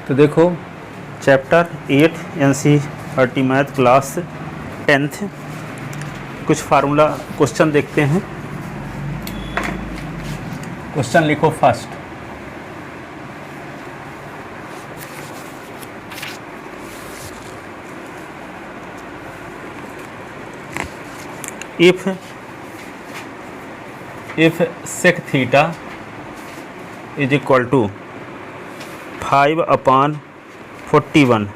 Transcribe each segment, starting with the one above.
तो देखो chapter 8 NCERT math class 10th कुछ फार्मूला क्वेश्चन देखते हैं। क्वेश्चन लिखो first. if sec theta is equal to 5/41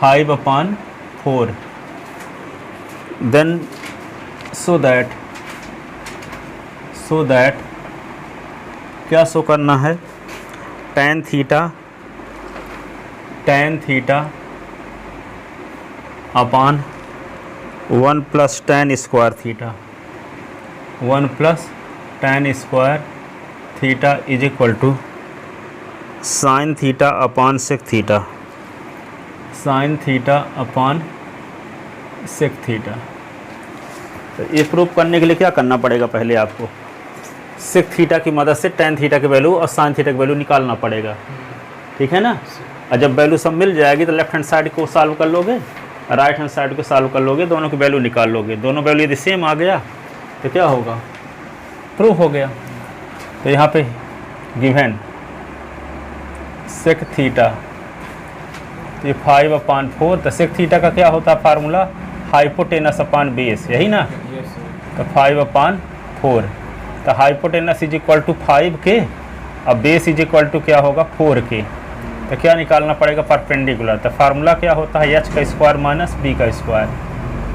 5/4 then so that क्या शो करना है, tan theta upon 1 + tan square theta 1 + tan square theta is equal to sine theta upon sec theta तो ये prove करने के लिए क्या करना पड़ेगा, पहले आपको सेक थीटा की मदद से tan थीटा की वैल्यू और साइन थीटा की वैल्यू निकालना पड़ेगा। ठीक है ना। और जब वैल्यू सब मिल जाएगी तो लेफ्ट हैंड साइड को सॉल्व कर लोगे, राइट हैंड साइड को सॉल्व कर लोगे, दोनों की वैल्यू निकाल लोगे। दोनों वैल्यू यदि सेम आ गया तो क्या होगा, प्रूफ हो गया। तो यहाँ पे गिवन सेक थीटा तो ये 5/4 तो सेक थीटा का क्या होता है फार्मूला, हाइपोटेनस अपान बेस, यही ना। तो 5/4 तो hypotenuse is equal to 5K और बेस इज इक्वल टू क्या होगा 4K। तो क्या निकालना पड़ेगा, परपेंडिकुलर। तो फार्मूला क्या होता है h का स्क्वायर माइनस b का स्क्वायर।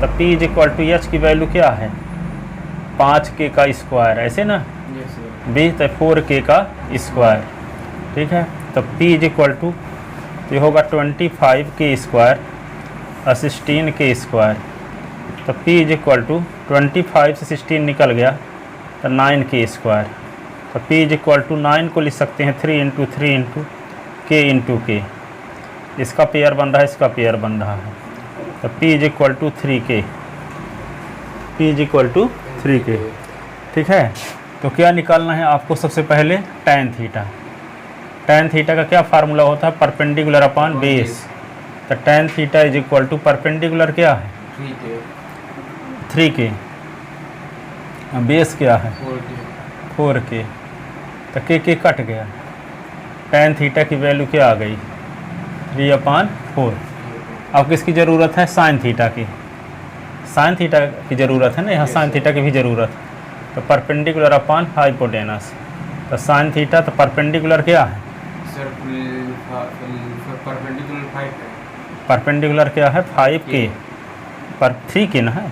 तो p is equal to h की वैल्यू क्या है 5K का स्क्वायर, ऐसे ना। b तो 4K का स्क्वायर। ठीक है। तो p इज इक्वल टू ये होगा 25K स्क्वायर और 16K स्क्वायर। तो p इज इक्वल टू 25 से 16 निकल गया तो 9K स्क्वायर। तो p इज इक्वल टू 9 को लिख सकते हैं 3 × 3 × K × K। इसका पेयर बन रहा है, इसका पेयर बन रहा है। तो p is equal to 3K, ठीक है। तो क्या निकालना है आपको, सबसे पहले tan थीटा का क्या फार्मूला होता है, परपेंडिकुलर अपान बेस। तो tan theta is equal to perpendicular क्या है 3K, बेस क्या है 4K। तो K कट गया, tan थीटा की वैल्यू क्या आ गई 3/4। अब किसकी ज़रूरत है, साइन थीटा की ज़रूरत है ना, यहाँ साइन थीटा की भी ज़रूरत है। तो परपेंडिकुलर अपान हाइपोटेनस। तो साइन थीटा तो परपेंडिकुलर क्या है परपेंडिकुलर क्या है 5K पर 3K ना है।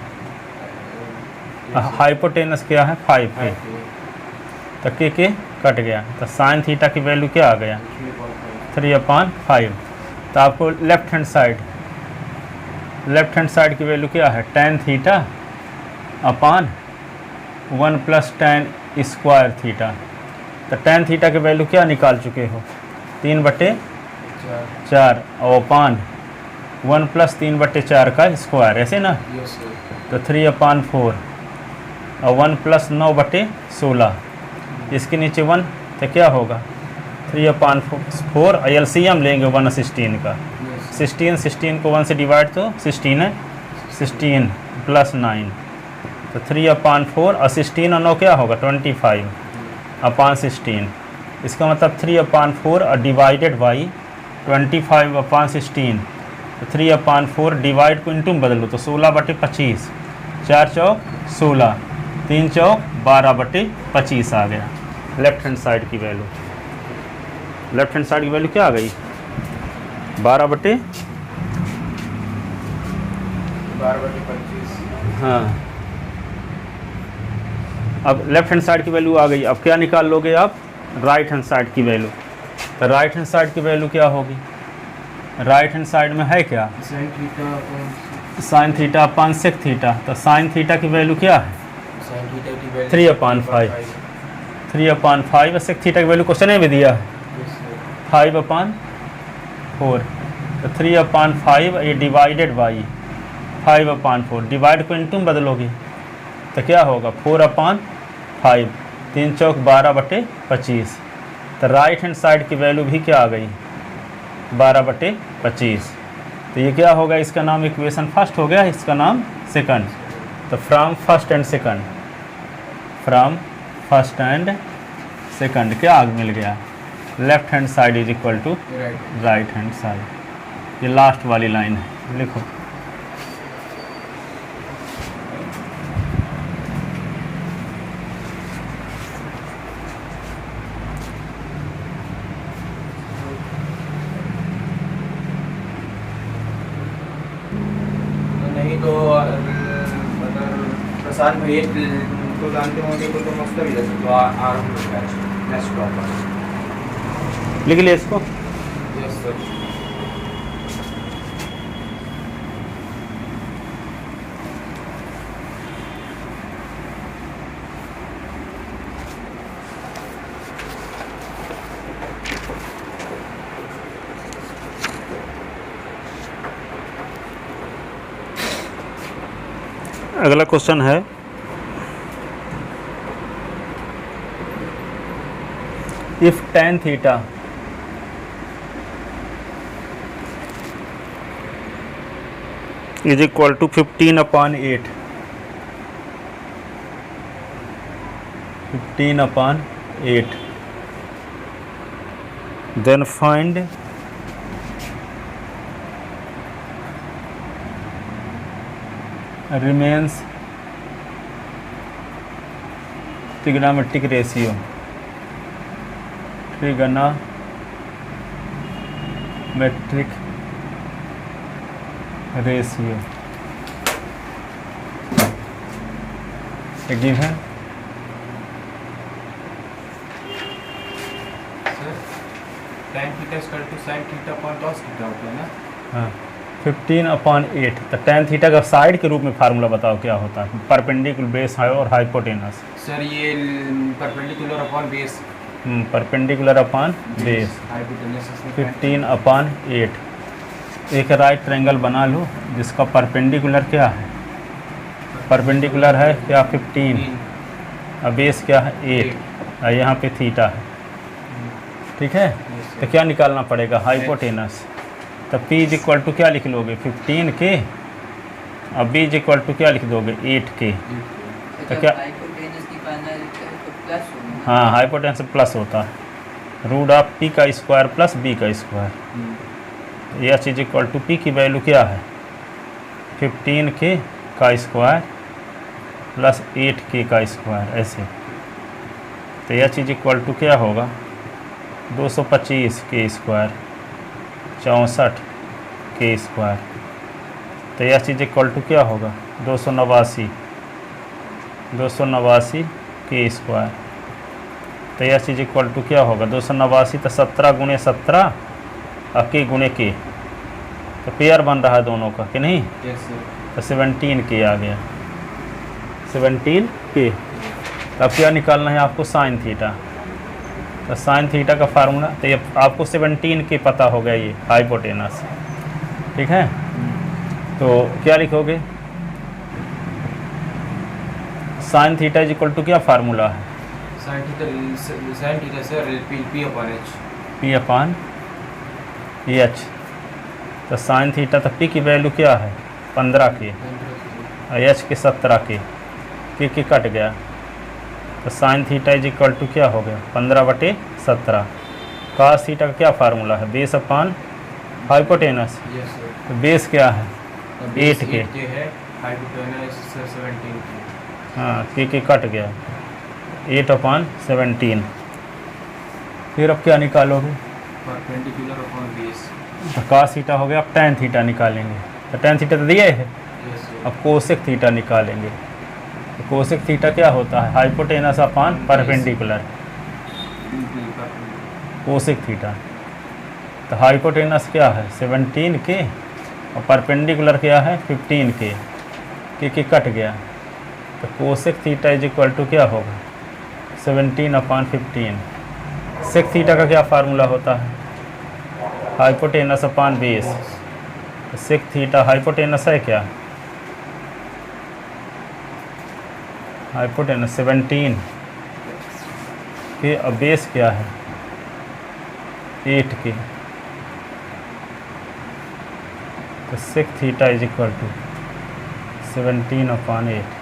हाइपोटेनस क्या है 5K। तो K कट गया तो साइन थीटा की वैल्यू क्या आ गया 3/5। तो आपको लेफ्ट हैंड साइड की वैल्यू क्या है tan theta upon 1 + tan square theta. तो tan थीटा की वैल्यू क्या निकाल चुके हो 3/4 और अपान 1 + 3/4 का स्क्वायर, ऐसे ना। तो 3/4 और 1 + 9/16 इसके नीचे 1 तो क्या होगा 3/4 और एलसीएम लेंगे 1 और 16 का। 16 को 1 से डिवाइड तो 16 है, 16 + 9 तो 3/4 और 16 और 9 क्या होगा 25/16। इसका मतलब 3/4 और डिवाइडेड बाई 25/16। तो 3/4 डिवाइड को इंटू में बदलो तो 16/25, 4 चौक 16, 3 चौक 12/25 आ गया। लेफ्ट हैंड साइड की वैल्यू क्या आ गई 12/25। हाँ, अब लेफ्ट हैंड साइड की वैल्यू आ गई। अब क्या निकाल लोगे आप, राइट हैंड साइड की वैल्यू। तो राइट हैंड साइड की वैल्यू क्या होगी, राइट हैंड साइड में है क्या sine theta upon sec theta. तो साइन थीटा की वैल्यू क्या है 3/5 और सेक थीटा की वैल्यू क्वेश्चन में भी दिया है 5/4। तो 3/5 ये डिवाइडेड बाई 5/4, डिवाइड को इनटू में बदलोगे तो क्या होगा 4/5, 3 चौक 12/25 तो राइट हैंड साइड की वैल्यू भी क्या आ गई 12/25। तो ये क्या होगा, इसका नाम इक्वेशन फर्स्ट हो गया, इसका नाम सेकंड। तो from first and second, from first and second क्या आगे मिल गया, left hand side is equal to right hand side. ये लास्ट वाली लाइन है, लिखो। नहीं तो अगर प्रसाद भैया को जानते होंगे तो मस्त भी जैसे तो नेक्स्ट प्रॉपर लिख लिया इसको। Yes sir. अगला क्वेश्चन है, if tan theta is equal to 15/8, 15/8, then find remains trigonometric ratio, trigonometric ratio a given tan theta equal to sin theta upon cos theta होता है ना। हाँ 15/8। तो tan थीटा का साइड के रूप में फार्मूला बताओ क्या होता है, परपेंडिकुलर बेस है और हाइपोटेनस। सर ये perpendicular upon base, perpendicular upon base, hypotenuse 15/8। एक राइट ट्रायंगल बना लो जिसका परपेंडिकुलर क्या है, परपेंडिकुलर है क्या 15 और बेस क्या है 8 और यहाँ पे थीटा है, ठीक है। तो क्या निकालना पड़ेगा, हाइपोटेनस। तो P इज इक्वल टू क्या लिख लोगे 15 के और B इज इक्वल टू क्या लिख दोगे 8 के। तो क्या, हाँ हाइपोटेनस प्लस होता है रूट ऑफ P का स्क्वायर प्लस B का square. H is equal to P की वैल्यू क्या है 15 के का स्क्वायर प्लस 8 के का स्क्वायर, ऐसे। तो एच इज इक्वल टू क्या होगा 225 के स्क्वायर 64 के स्क्वायर। तो एच इज इक्वल टू क्या होगा 289 के स्क्वायर। तो एच इज इक्वल टू क्या होगा 289, तो 17 × 17 और के गुणे के, तो पेयर बन रहा है दोनों का कि नहीं। तो 17 के आ गया, 17 के। अब क्या निकालना है आपको साइन थीटा। तो साइन थीटा का फार्मूला, तो ये आपको 17 के पता हो गया, ये हाइपोटेनस, ठीक है। तो क्या लिखोगे sine theta is equal to क्या फार्मूला है sin theta sir P upon H. तो साइन थीटा, तो P की वैल्यू क्या है 15 के और एच के 17 के कट गया। तो sine theta is equal to क्या हो गया 15/17। कास थीटा का क्या फार्मूला है बेस अपॉन हाइपोटेनस। तो बेस क्या है 8 के, हाँ के कट गया 8/17। फिर अब क्या निकालोगे परपेंडिकुलर अपॉन बेस। तो कास थीटा हो गया, अब tan थीटा निकालेंगे। तो tan थीटा तो दिया है, अब कोसेक थीटा निकालेंगे। तो कोसेक थीटा क्या होता है hypotenuse upon perpendicular, cosec theta. तो हाइपोटेनस क्या है 17 के और परपेंडिकुलर क्या है 15 के कट गया। तो cosec theta is equal to क्या होगा 17/15। सेक थीटा का क्या फार्मूला होता है हाइपोटेनस अपॉन बेस। तो सेक थीटा हाइपोटेनस है क्या हाइपोटेनस 17 के, अब बेस क्या है 8 के, तो sec theta is equal to 17/8।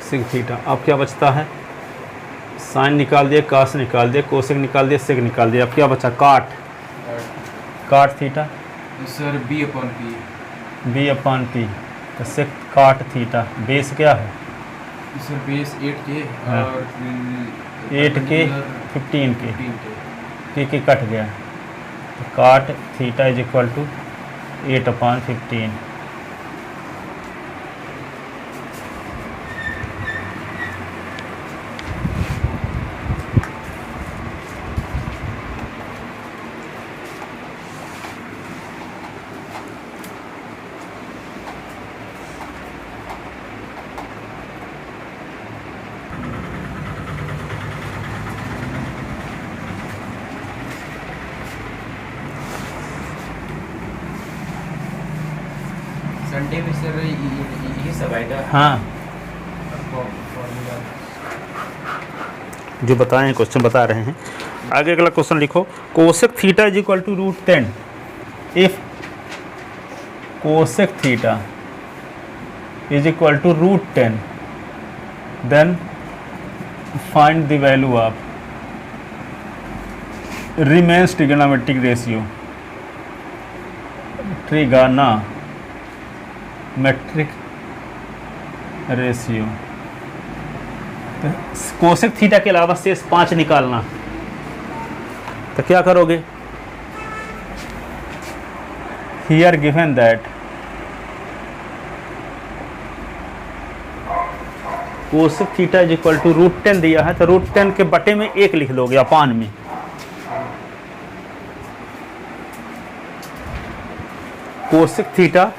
Sec theta, अब क्या बचता है, साइन निकाल दिया, कास निकाल दिया, कोसेक निकाल दिया, सेक निकाल दिया, अब क्या बचा, काट थीटा सर B/P। B/P, तो सेक काट थीटा, बेस क्या है सर बेस 8K हाँ। और 8K 15K, 15K। के कट गया, तो cot theta is equal to 8/15। Sunday में सर ये सब आएगा हाँ, फॉर्मूला। जो बताएं क्वेश्चन बता रहे हैं। आगे अगला क्वेश्चन लिखो, cosec theta is equal to √10 if cosec theta is equal to √10 then find the value of remains trigonometric ratio, trigonometric ratio. Cosec theta के अलावा शेष 5 निकालना, तो क्या करोगे, here given that cosec theta is equal to √10 दिया है, तो √10 के बटे में 1 लिख दोगे अपान में, कोसेक थीटा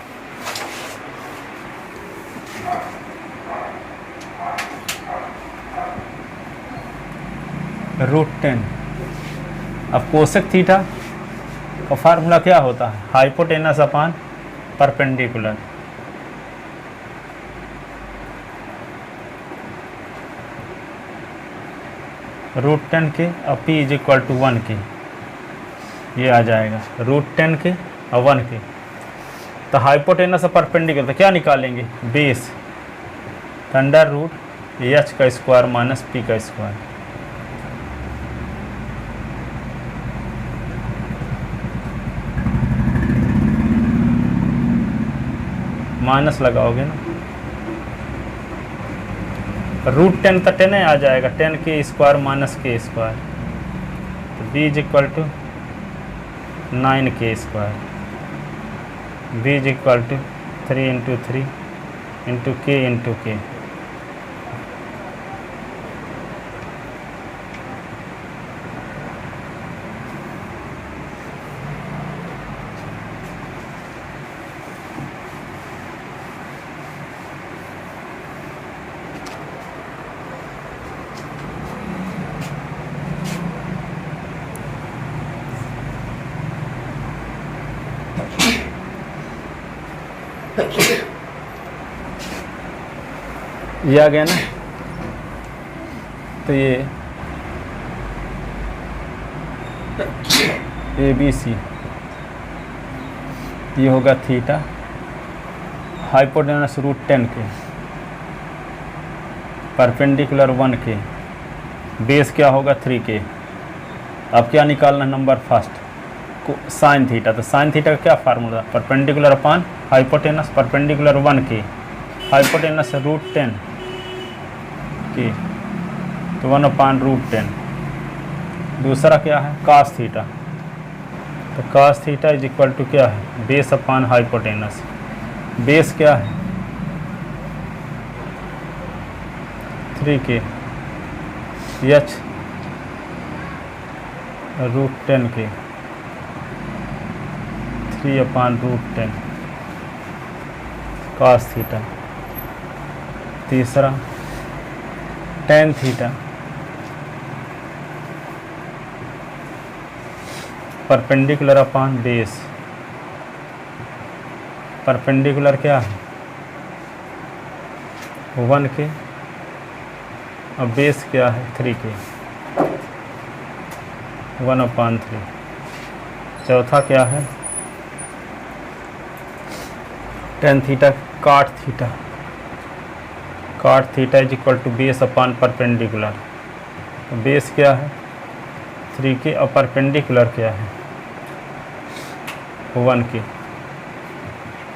√10। अब कोसेक थीटा का फार्मूला क्या होता है, हाइपोटेनस अपान परपेंडिकुलर। √10 के और P इज इक्वल टू 1 के, ये आ जाएगा √10 के और 1 के। तो हाइपोटेनस और परपेंडिकुलर, तो क्या निकालेंगे, base √H² minus P²। Minus लगाओगे ना, √10 तो 10 आ जाएगा, 10K² माइनस K², तो B is equal to 9K², B is equal to 3 × 3 × K × K। ये आ गया ना, तो ये ABC, ये होगा थीटा, हाइपोटेनस √10 के, परपेंडिकुलर 1 के, बेस क्या होगा 3K। अब क्या निकालना, नंबर फर्स्ट को साइन थीटा, तो साइन थीटा का क्या फार्मूला, परपेंडिकुलर अपान हाइपोटेनस, परपेंडिकुलर 1 के, हाइपोटेनस √10 के, तो 1/√10। दूसरा क्या है, कास थीटा, तो cos theta is equal to क्या है, बेस अपान हाइपोटेनस। बेस क्या है 3K, H √10 के, 3/√10। cos थीटा, तीसरा tan theta perpendicular upon base, perpendicular क्या है 1 के और बेस क्या है 3 के, 1/3। चौथा क्या है tan theta cot theta, cot theta is equal to base upon perpendicular. तो बेस क्या है 3 के और परपेंडिकुलर क्या है 1 के,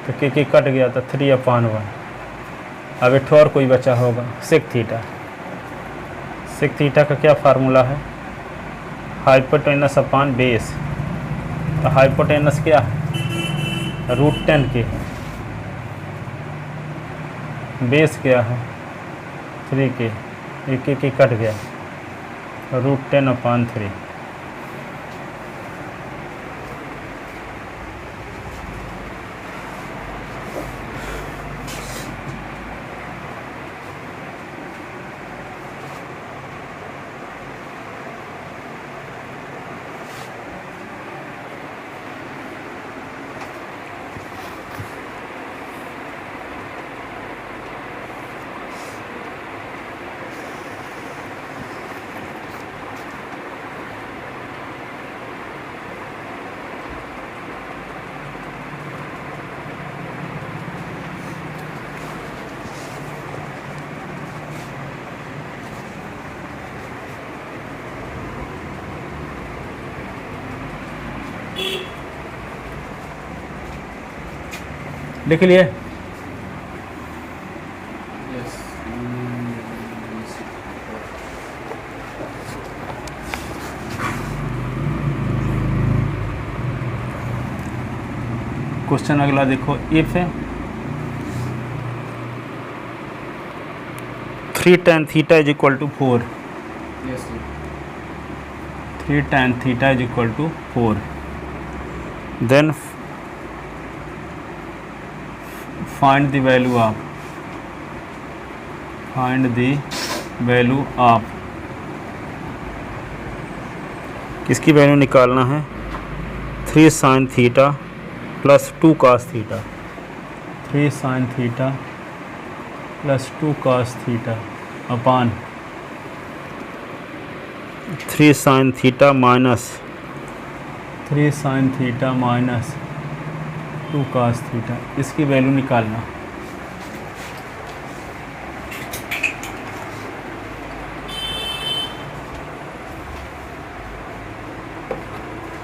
तो के कट गया तो 3/1। अब एक और कोई बचा होगा सेक थीटा। सेक थीटा का क्या फार्मूला है हाइपोटेनस अपॉन बेस। तो हाइपोटेनस क्या है √10 के, बेस क्या है 3 के, एक कट गया √10/3। लिख लिए। Yes. क्वेश्चन अगला देखो, if 3 tan theta is equal to 4, Yes, sir. 3 tan theta is equal to 4, then find the value of, find the value of, किसकी वैल्यू निकालना है 3 sin theta plus 2 cos theta, 3 sin theta plus 2 cos theta upon 3 sin theta minus 3 sin theta minus 2 cos theta, इसकी value निकालना।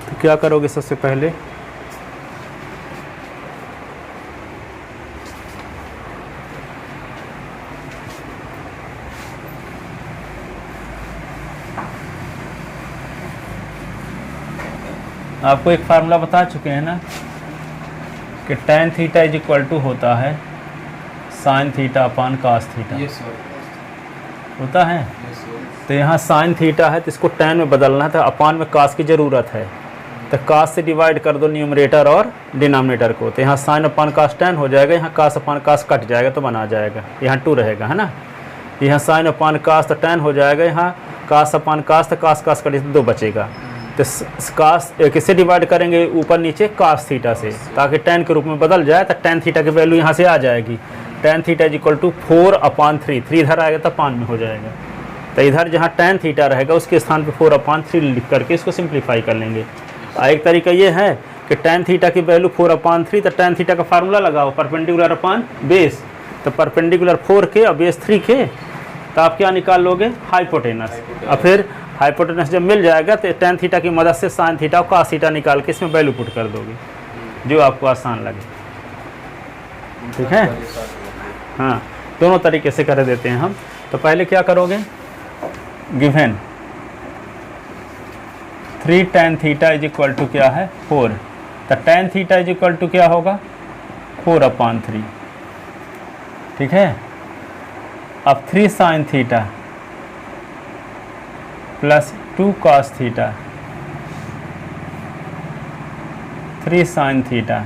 तो क्या करोगे सबसे पहले आपको एक फार्मूला बता चुके हैं ना कि tan theta is equal to होता है sin theta upon cos theta, Yes, sir. होता है। Yes, sir. तो यहाँ sin थीटा है तो इसको tan में बदलना है, तो अपान में cos की ज़रूरत है, तो cos से डिवाइड कर दो न्यूमरेटर और डिनोमिनेटर को, तो यहाँ sin अपान cos tan हो जाएगा, यहाँ cos अपान cos कट जाएगा तो बना जाएगा, यहाँ 2 रहेगा है ना। यहाँ sin अपान cos तो tan हो जाएगा, यहाँ cos अपान cos तो cos cos कट 2 बचेगा। तो cos किससे डिवाइड करेंगे ऊपर नीचे cos थीटा से, ताकि tan के रूप में बदल जाए, तो tan थीटा की वैल्यू यहाँ से आ जाएगी। tan theta is equal to 4/3, 3 इधर आएगा तो अपान में हो जाएगा, तो इधर जहाँ tan थीटा रहेगा उसके स्थान पे 4/3 लिख करके इसको सिंप्लीफाई कर लेंगे। एक तरीका ये है कि tan थीटा की वैल्यू 4/3, तो tan थीटा का फार्मूला लगाओ परपेंडिकुलर अपॉन बेस, तो परपेंडिकुलर 4 के और बेस 3 के, तो आप क्या निकाल लोगे हाइपोटेनस। और फिर हाइपोटेनस जब मिल जाएगा तो tan थीटा की मदद से sin थीटा और cos थीटा निकाल के इसमें वैल्यू पुट कर दोगे जो आपको आसान लगे। ठीक है, हाँ दोनों तरीके से कर देते हैं हम। तो पहले क्या करोगे, given 3 tan theta is equal to क्या है 4, तो tan theta is equal to क्या होगा 4/3, ठीक है। अब 3 sin theta plus 2 cos theta, 3 sin theta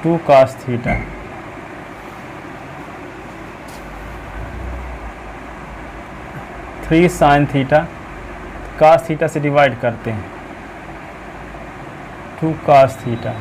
2 cos theta, 3 sin theta, cos theta से डिवाइड करते हैं, 2 cos थीटा,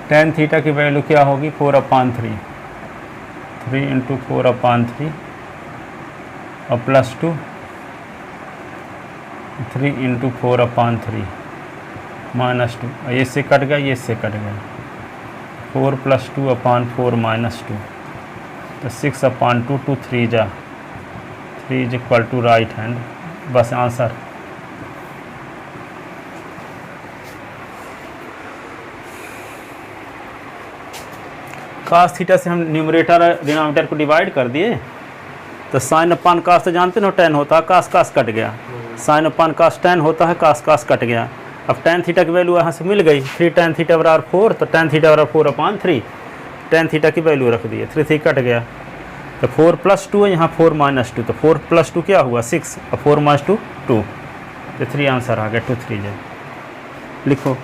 tan थीटा की वैल्यू क्या होगी 4/3, 3 इंटू 4/3 और प्लस 2, 3 इंटू 4/3 माइनस 2, ये से कट गया, ये से कट गया, 4 + 2/4 माइनस 2, तो 6/2 2 3 जा 3 = राइट हैंड। बस आंसर। cos थीटा से हम न्यूमरेटर डिनोमिनेटर को डिवाइड कर दिए, तो sin अपान cos तो जानते हो tan होता है, cos कट गया, sin अपान cos tan होता है, cos कट गया। अब tan थीटा की वैल्यू यहाँ से मिल गई, 3 tan थीटा बराबर 4, तो tan थीटा बराबर 4/3, tan थीटा की वैल्यू रख दिए, 3 कट गया, तो 4 + 2 है, यहाँ 4 - 2, तो 4 + 2 क्या हुआ 6, और 4 - 2 2, तो 3 आंसर आ गया, 2 3 जा। लिखो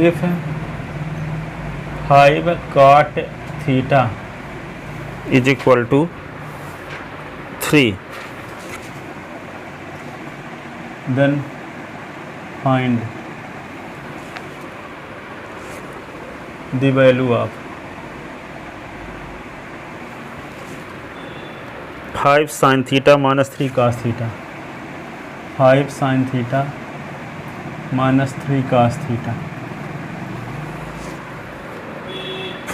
if 5 cot theta = 3, then find the value of 5 sin theta - 3 cos theta, 5 sin theta - 3 cos theta,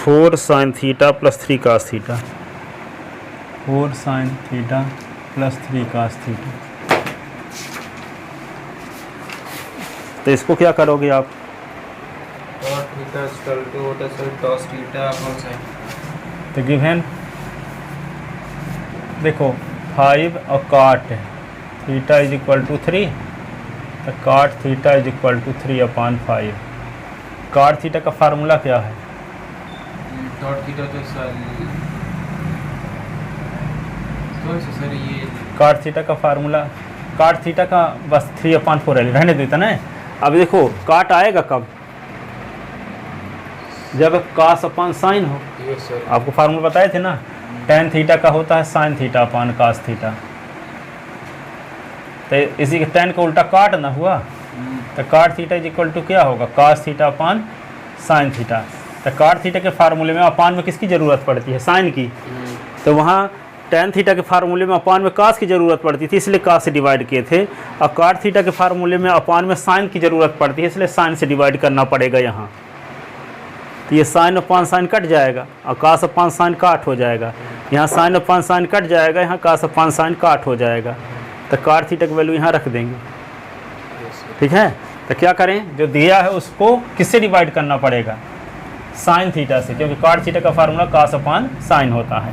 4 sin theta + 3 cos theta, 4 sin theta + 3 cos theta. तो इसको क्या करोगे आप? cot थीटा = होता है cos थीटा अपॉन sin। तो गिवन देखो 5 और cot थीटा = 3, तो cot थीटा = 3/5। cot थीटा का फार्मूला क्या है? cot थीटा तो सर ये cot थीटा का फार्मूला, cot थीटा का बस 3/4 रहने देता ना। अब देखो cot आएगा कब? जब cos/sin हो। ये सर आपको फार्मूला बताए थे ना, tan थीटा का होता है sin थीटा/cos थीटा, तो इसी के tan का उल्टा cot ना हुआ, तो cot थीटा = क्या होगा cos थीटा/sin थीटा। तो cot थीटा के फार्मूले में अपान में किसकी ज़रूरत पड़ती है? sin की। तो वहाँ tan थीटा के फार्मूले में अपान में cos की ज़रूरत पड़ती थी, इसलिए cos से डिवाइड किए थे, और cot थीटा के फार्मूले में अपान में sin की ज़रूरत पड़ती है, इसलिए sin से डिवाइड करना पड़ेगा यहाँ। तो ये sin/sin कट जाएगा और cos/sin काट हो जाएगा, यहाँ sin/sin कट जाएगा, यहाँ cos/sin काट हो जाएगा, तो cot थीटा की वैल्यू यहाँ रख देंगे। ठीक है, तो क्या करें, जो दिया है उसको किससे डिवाइड करना पड़ेगा? sin थीटा से, क्योंकि cot थीटा का फार्मूला cos/sin होता है।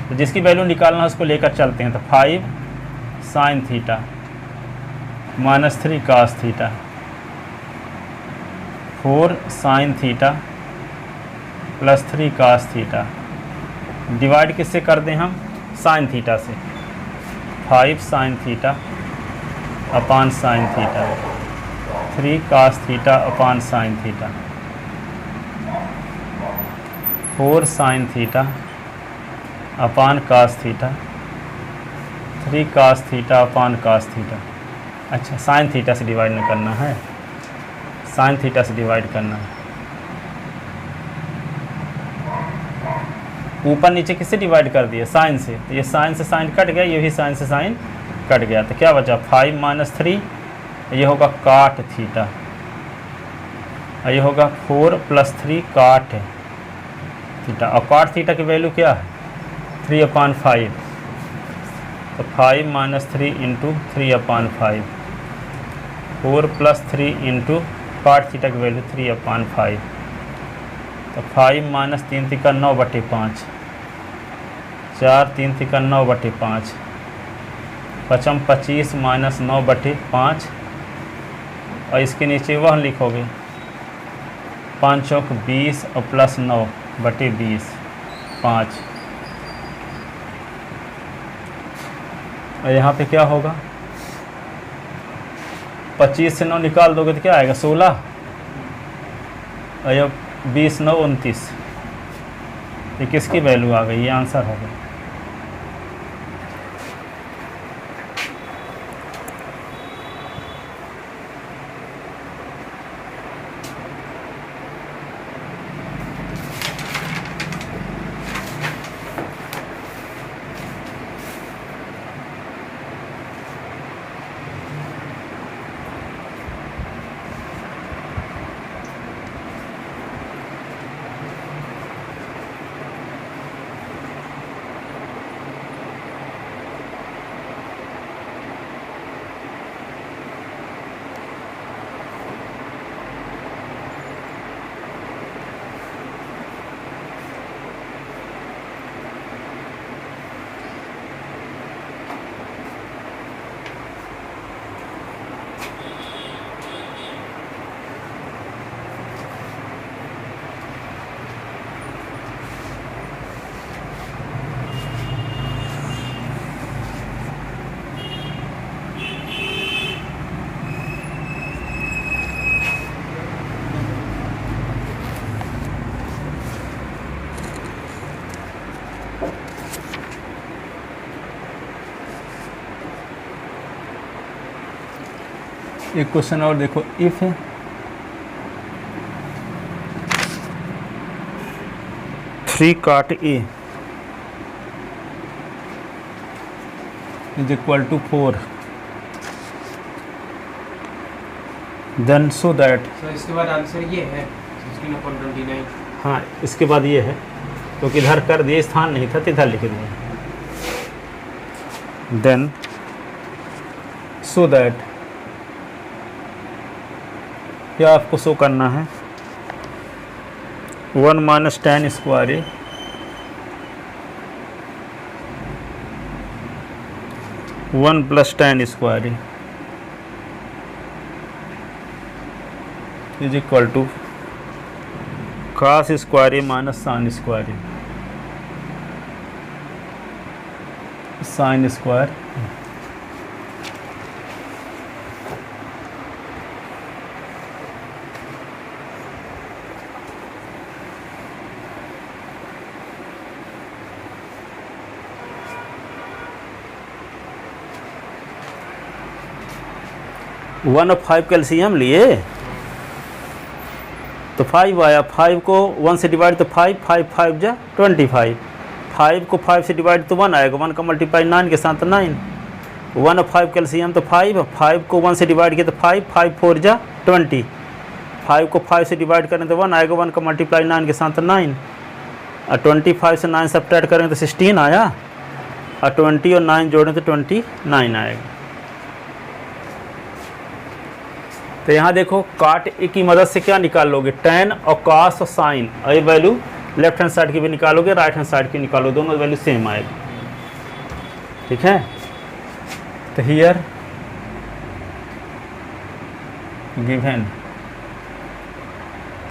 तो जिसकी वैल्यू निकालना है उसको लेकर चलते हैं। तो 5 sin theta - 3 cos theta, 4 sin theta + 3 cos theta, divide किससे कर दें हम? sin थीटा से। 5 sin थीटा अपान sin थीटा, 3 cos थीटा अपान sin theta, 4 sin theta upon cos theta, 3 cos theta upon cos theta. अच्छा, sin थीटा से divide नहीं करना है, sin थीटा से डिवाइड करना है। ऊपर नीचे किससे डिवाइड कर दिया, साइन से, तो ये साइन से साइन कट गया, ये भी साइन से साइन कट गया, तो क्या बचा 5 - 3, ये होगा काट थीटा, और ये होगा 4 + 3 काट थीटा, और काट थीटा की वैल्यू क्या है 3/5, तो 5 - 3 × 3/5, 4 + 3 × काट थीटा की वैल्यू 3/5, तो 5 - 3 × 9/5, 4 3 × 9/5, 5 25 - 9/5, और इसके नीचे वह लिखोगे 5 चौक 20 और + 9/20, 5, और यहाँ पे क्या होगा 25 से 9 निकाल दोगे तो क्या आएगा 16, और ये 20 9 29, ये किसकी वैल्यू आ गई, ये आंसर हो गया। एक क्वेश्चन और देखो, इफ 3 काट A = 4, then so that, sir इसके बाद आंसर ये है 16/29। हाँ इसके बाद ये है, क्योंकि इधर कर दिए, स्थान नहीं था तो इधर लिख दिए, देन सो दैट, क्या आपको शो करना है 1 - tan² A 1 + tan² A = cos² A - sin² A। One और 5 कैल्शियम लिए तो 5 आया, 5 को 1 से डिवाइड तो 5 5 5 जा 25, 5 को 5 से डिवाइड तो 1 आएगा, 1 का मल्टीप्लाई 9 के साथ 9, 1 और 5 कैल्शियम तो 5, 5 को 1 से डिवाइड किया तो 5 5 4 जा 20, 5 को 5 से डिवाइड करें तो 1 आएगा, 1 का मल्टीप्लाई 9 के साथ 9, और 25 से 9 सब्ट्रैक्ट करें तो 16 आया, और 20 और 9 जोड़ें तो 29 आएगा। तो यहाँ देखो काट ए की मदद से क्या निकाल लोगे, tan और cos और sin, और ये वैल्यू लेफ्ट हैंड साइड की भी निकालोगे, राइट हैंड साइड की निकालो, दोनों वैल्यू सेम आएगी, ठीक है। तो हियर गिवन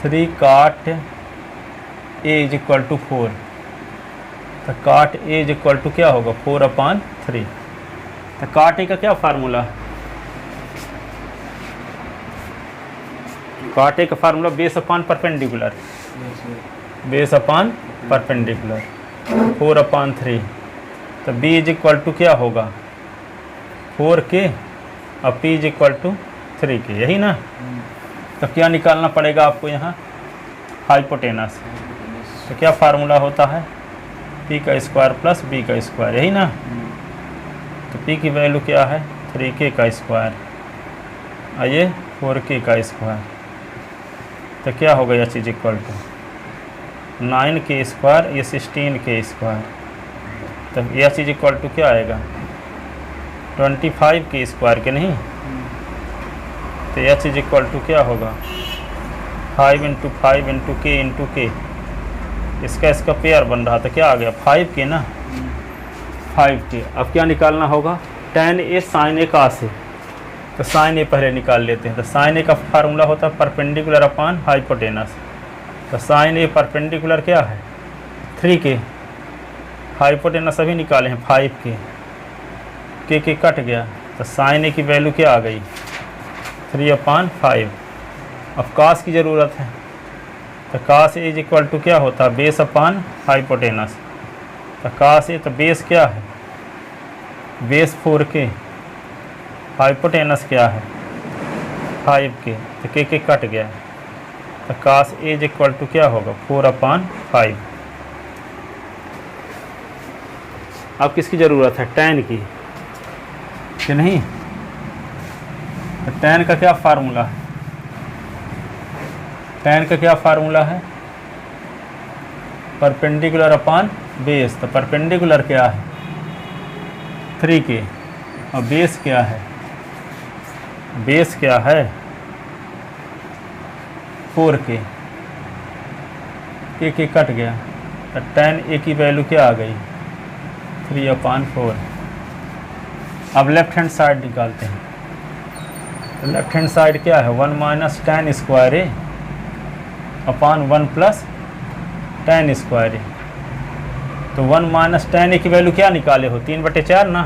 3 काट ए = 4, तो काट ए = क्या होगा 4/3, तो काट ए का क्या फार्मूला, काट ए का formula base upon perpendicular, base upon perpendicular 4/3, तो b = क्या होगा 4k और p = 3k, यही ना। तो क्या निकालना पड़ेगा आपको यहाँ हाइपोटेनस, तो क्या फार्मूला होता है पी का स्क्वायर प्लस बी का स्क्वायर, यही ना। तो पी की वैल्यू क्या है 3k का स्क्वायर और ये 4k का स्क्वायर। तो क्या हो गया H is equal to 9k square, ये 16k स्क्वायर। तो एच इज इक्वल टू क्या आएगा 25k स्क्वायर के नहीं। तो एच इज इक्वल टू क्या होगा 5 × 5 × k × k, इसका पेयर बन रहा था, क्या आ गया 5k ना, 5k। अब क्या निकालना होगा tan a sin a cos a। तो sin a पहले निकाल लेते हैं। तो sin a का फार्मूला होता है परपेंडिकुलर अपॉन हाइपोटेनस। तो sin a परपेंडिकुलर क्या है 3k, हाइपोटेनस अभी निकाले हैं 5k, k कट गया। तो sin a की वैल्यू क्या आ गई 3/5। अब cos की ज़रूरत है। तो cos a is equal to क्या होता है बेस अपॉन हाइपोटेनस। तो cos a तो बेस क्या है बेस 4k, हाइपोटेनस क्या है 5k। तो k कट गया। तो cos a is equal to क्या होगा 4/5। अब किसकी ज़रूरत है tan की कि नहीं। तो tan का क्या फार्मूला है, tan का क्या फार्मूला है परपेंडिकुलर अपॉन बेस। तो परपेंडिकुलर क्या है 3k और बेस क्या है, बेस क्या है 4k, k कट गया। तो tan a की वैल्यू क्या आ गई 3/4। अब लेफ्ट हैंड साइड निकालते हैं। तो लेफ्ट हैंड साइड क्या है 1 - tan square a upon 1 + tan square a। तो 1 - tan a की वैल्यू क्या निकाले हो 3/4 ना।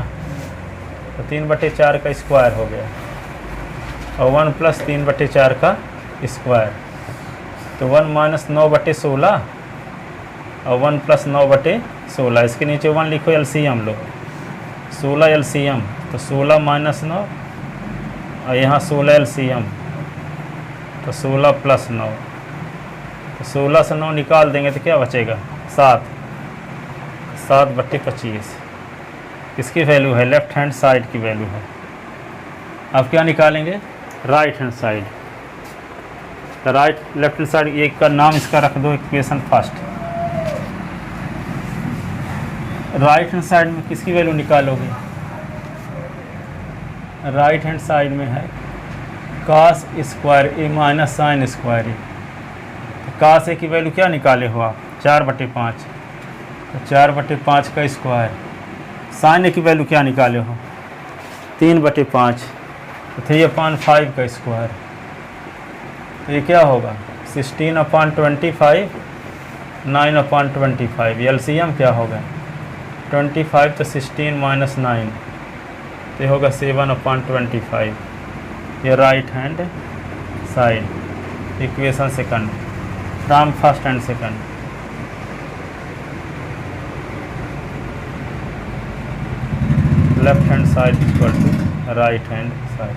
तो 3/4 का स्क्वायर हो गया और 1 + 3/4 का स्क्वायर। तो 1 - 9/16 और 1 + 9/16। इसके नीचे 1 लिखो एलसीएम लो, 16 एलसीएम। तो 16 - 9 और यहाँ 16 एलसीएम। तो 16 + 9। तो 16 से 9 निकाल देंगे तो क्या बचेगा 7, 7/25। इसकी वैल्यू है लेफ्ट हैंड साइड की वैल्यू है। अब क्या निकालेंगे राइट हैंड साइड। तो लेफ्ट हैंड साइड एक का नाम इसका रख दो equation first. Right hand side में किसकी वैल्यू निकालोगे राइट हैंड साइड में है cos square a - sin square a। तो cos a की वैल्यू क्या निकाले हो आप 4/5। तो 4/5 का स्क्वायर। sin a की वैल्यू क्या निकाले हो 3/5। तो 3/5 का स्क्वायर। तो ये क्या होगा 16/25, 9/25। एलसीएम क्या होगा 25। तो 16 - 9 तो ये होगा 7/25। ये right hand side equation second from first and second. Left hand side equal to right hand side.